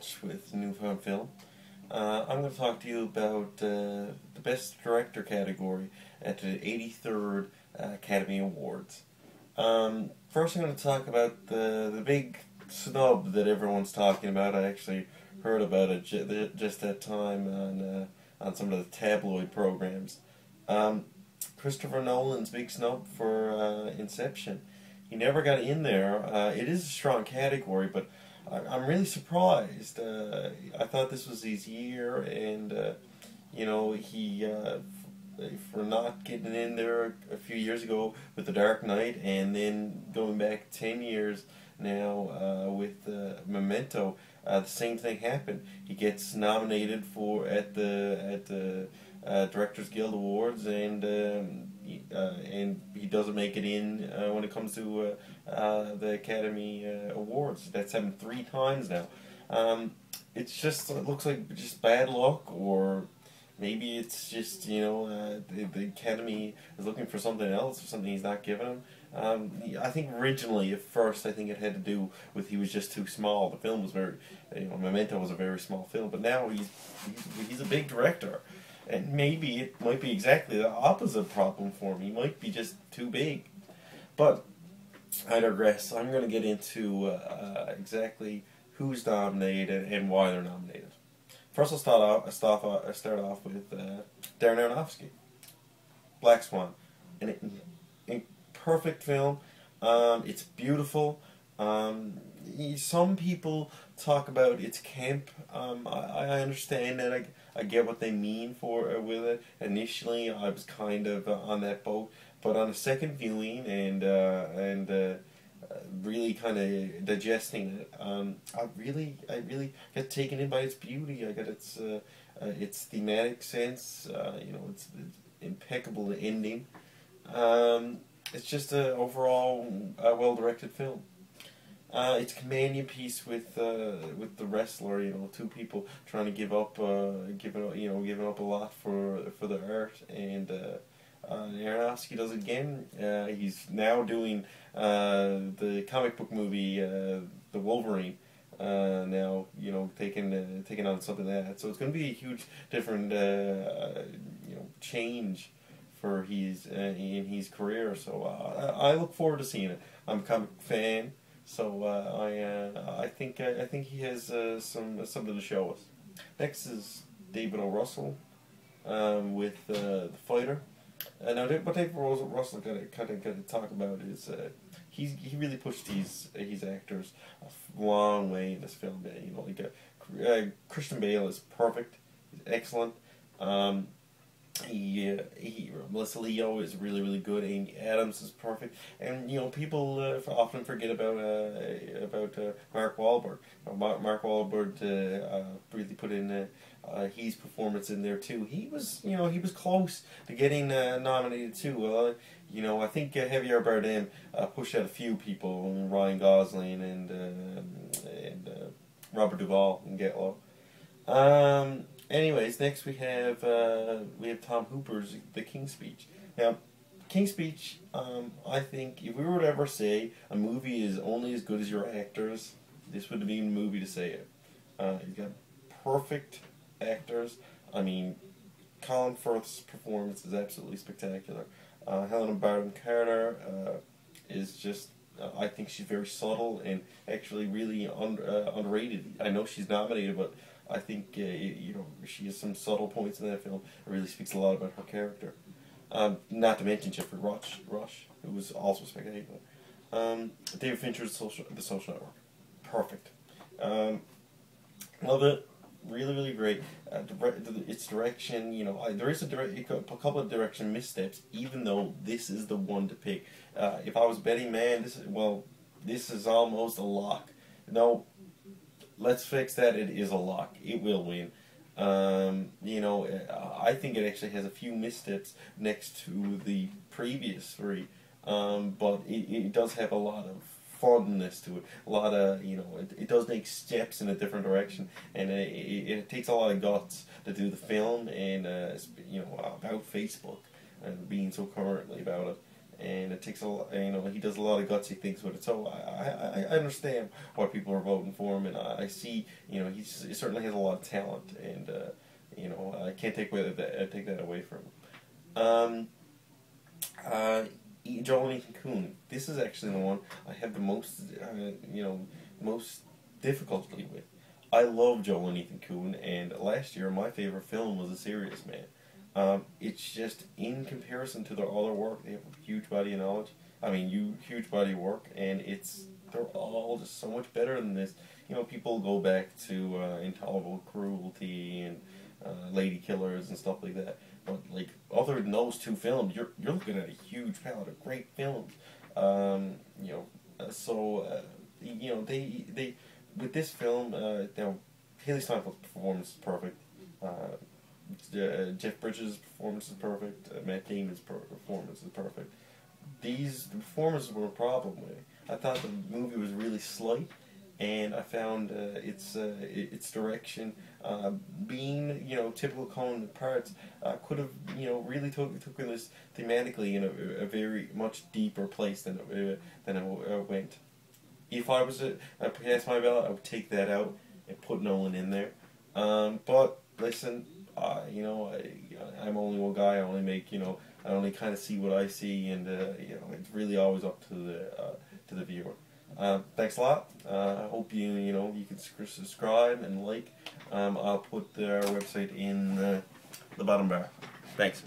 watch with newfound film. I'm going to talk to you about the Best Director category at the 83rd Academy Awards. First I'm going to talk about the big snub that everyone's talking about. I actually heard about it just that time on some of the tabloid programs. Christopher Nolan's big snub for Inception. He never got in there. It is a strong category, but I'm really surprised. I thought this was his year, and he for not getting in there a few years ago with The Dark Knight, and then going back 10 years now with Memento. The same thing happened. He gets nominated at the Directors Guild Awards, and he doesn't make it in when it comes to the Academy Awards. That's happened 3 times now. It looks like just bad luck, or maybe it's just the Academy is looking for something else, or something he's not giving him. I think originally, at first, I think it had to do with he was just too small. The film was Memento was a very small film, but now he's a big director. And maybe it might be exactly the opposite problem for him. He might be just too big. But I digress. I'm going to get into exactly who's nominated and why they're nominated. First, I'll start off with Darren Aronofsky. Black Swan. A perfect film. It's beautiful. Some people talk about its camp. I understand that. I get what they mean with it. Initially, I was kind of on that boat, but on a second viewing and really kind of digesting it, I really get taken in by its beauty. I got its thematic sense. It's impeccable ending. It's just an overall well-directed film. It's a companion piece with the wrestler. 2 people trying to give up a lot for the art, and Aronofsky does it again. He's now doing the comic book movie, The Wolverine. Now taking on something like that. So it's going to be a huge different change for in his career. So I look forward to seeing it. I'm a comic fan. So I think he has something to show us. Next is David O. Russell with The Fighter. Now what David O. Russell got to talk about is he really pushed his actors a long way in this film. Christian Bale is perfect. He's excellent. Melissa Leo is really good. Amy Adams is perfect, and people often forget about Mark Wahlberg. Mark Wahlberg really put in his performance in there too. He was close to getting nominated too. I think Javier Bardem pushed out a few people, Ryan Gosling and Robert Duvall and Get Low. Anyways, next we have Tom Hooper's The King's Speech. Now, King's Speech, I think if we were to ever say a movie is only as good as your actors, this would be the movie to say it. You've got perfect actors. I mean, Colin Firth's performance is absolutely spectacular. Helena Bonham Carter is just, I think she's very subtle and actually really underrated. I know she's nominated, but I think she has some subtle points in that film. It really speaks a lot about her character. Not to mention Jeffrey Rush, who was also spectacular. David Fincher's The Social Network, perfect. Love it. Really great. Its direction, there is a couple of direction missteps, even though this is the one to pick. If I was a betting man, this is almost a lock. No, let's fix that. It is a lock. It will win. I think it actually has a few missteps next to the previous 3, but it does have a lot of funness to it. A lot of, it does make steps in a different direction, and it takes a lot of guts to do the film, and about Facebook and being so currently about it. and it takes a lot, he does a lot of gutsy things with it. So I understand why people are voting for him, and I see, he certainly has a lot of talent, and I can't take that away from him. Joel and Ethan Coen. This is actually the one I have the most, most difficulty with. I love Joel and Ethan Coen, and last year my favorite film was A Serious Man. It's just, in comparison to all their work, they have a huge body of knowledge. Huge body of work, and they're all just so much better than this. People go back to Intolerable Cruelty and Lady Killers and stuff like that. But like, other than those two films, you're looking at a huge palette of great films. They with this film, Haley Steinfeld's performance is perfect. Jeff Bridges' performance is perfect. Matt Damon's performance is perfect. The performances were a problem with it. I thought the movie was really slight, and I found its direction, being typical Coen parts, could have really took this thematically in a very much deeper place than it went. If I was to pass my ballot, I would take that out and put Nolan in there. But listen, I'm only one guy. I only make I only kind of see what I see, and it's really always up to the viewer. Thanks a lot. I hope you can subscribe and like. I'll put our website in the bottom bar. Thanks.